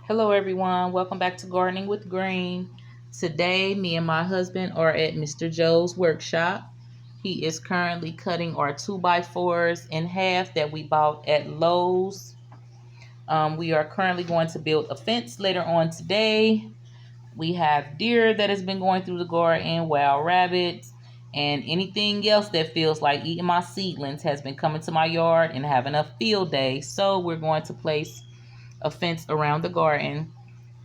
Hello, everyone. Welcome back to Gardening with Green. Today, me and my husband are at Mr. Joe's workshop. He is currently cutting our 2x4s in half that we bought at Lowe's. We are currently going to build a fence later on today. We have deer that has been going through the garden, wild rabbits, and anything else that feels like eating my seedlings has been coming to my yard and having a field day. So we're going to place a fence around the garden.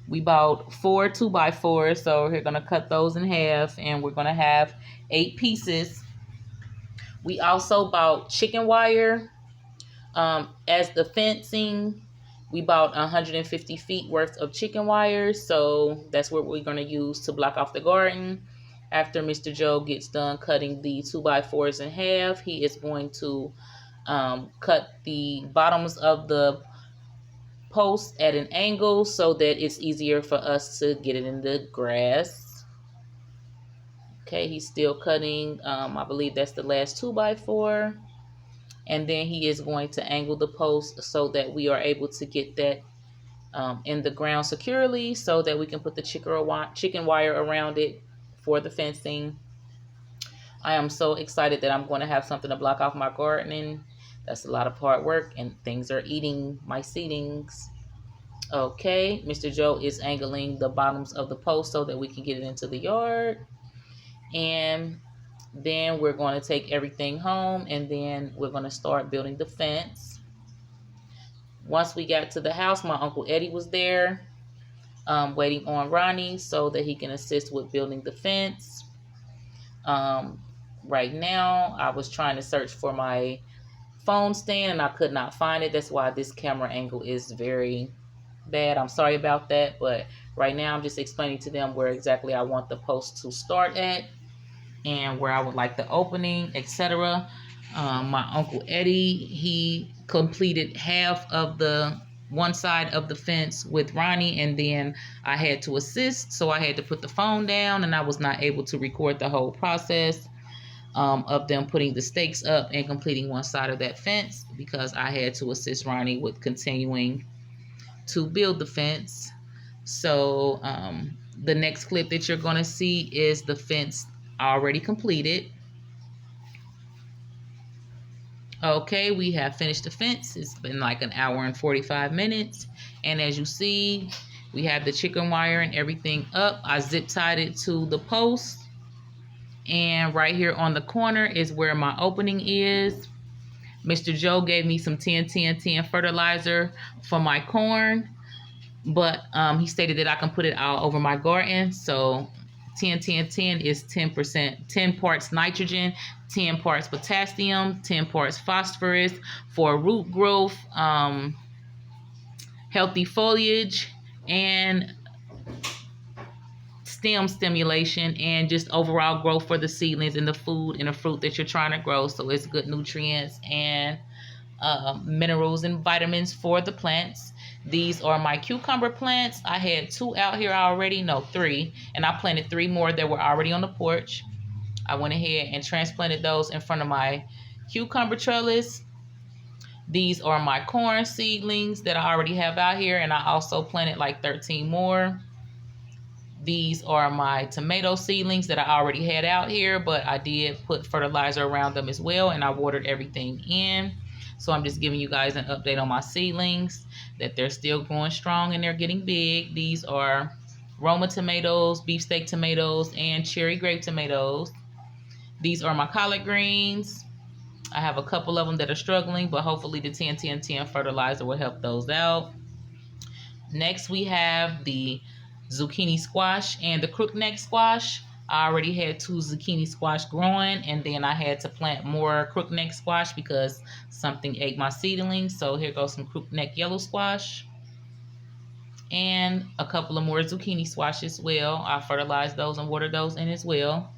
We bought four 2x4s, so we're gonna cut those in half, and we're gonna have 8 pieces. We also bought chicken wire as the fencing. We bought 150 feet worth of chicken wire, so that's what we're gonna use to block off the garden. After Mr. Joe gets done cutting the 2x4s in half, he is going to cut the bottoms of the post at an angle so that it's easier for us to get it in the grass. Okay, he's still cutting. I believe that's the last 2x4. And then he is going to angle the post so that we are able to get that in the ground securely so that we can put the chicken wire around it for the fencing. I am so excited that I'm going to have something to block off my gardening. That's a lot of hard work and things are eating my seedlings. Okay, Mr. Joe is angling the bottoms of the post so that we can get it into the yard. And then we're going to take everything home and then we're going to start building the fence. Once we got to the house, my Uncle Eddie was there waiting on Ronnie so that he can assist with building the fence. Right now, I was trying to search for my phone stand and I could not find it. That's why this camera angle is very bad. I'm sorry about that, but right now I'm just explaining to them where exactly I want the post to start at and where I would like the opening, etc. My Uncle Eddie, he completed half of the one side of the fence with Ronnie, and then I had to assist, so I had to put the phone down, and I was not able to record the whole process of them putting the stakes up and completing one side of that fence because I had to assist Ronnie with continuing to build the fence. So the next clip that you're going to see is the fence already completed. Okay, we have finished the fence. It's been like an hour and 45 minutes. And as you see, we have the chicken wire and everything up. I zip tied it to the post. And right here on the corner is where my opening is. Mr. Joe gave me some 10-10-10 fertilizer for my corn. But he stated that I can put it all over my garden. So 10-10-10 is 10%, 10 parts nitrogen, 10 parts potassium, 10 parts phosphorus for root growth, healthy foliage, and stem stimulation, and just overall growth for the seedlings and the food and the fruit that you're trying to grow. So it's good nutrients and minerals and vitamins for the plants. These are my cucumber plants. I had 2 out here already, no, 3, and I planted 3 more that were already on the porch. I went ahead and transplanted those in front of my cucumber trellis. These are my corn seedlings that I already have out here, and I also planted like 13 more. These are my tomato seedlings that I already had out here, but I did put fertilizer around them as well, and I watered everything in. So I'm just giving you guys an update on my seedlings, that they're still growing strong and they're getting big. These are Roma tomatoes, beefsteak tomatoes, and cherry grape tomatoes. These are my collard greens. I have a couple of them that are struggling, but hopefully the 10-10-10 fertilizer will help those out. Next, we have the zucchini squash and the crookneck squash. I already had 2 zucchini squash growing, and then I had to plant more crookneck squash because something ate my seedlings. So here goes some crookneck yellow squash and a couple of more zucchini squash as well. I fertilized those and watered those in as well.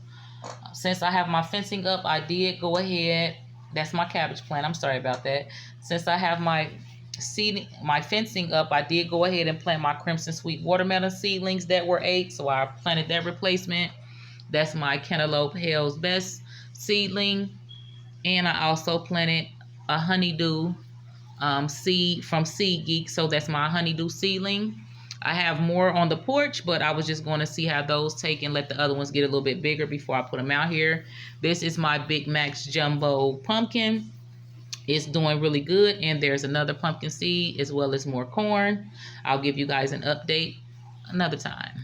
Since I have my fencing up, I did go ahead. That's my cabbage plant. I'm sorry about that. Since I have my fencing up, I did go ahead and plant my crimson sweet watermelon seedlings that were 8. So I planted that replacement. That's my cantaloupe Hell's Best seedling. And I also planted a honeydew seed from Seed Geek. So that's my honeydew seedling. I have more on the porch, but I was just going to see how those take and let the other ones get a little bit bigger before I put them out here. This is my Big Macs Jumbo Pumpkin. It's doing really good, and there's another pumpkin seed as well as more corn. I'll give you guys an update another time.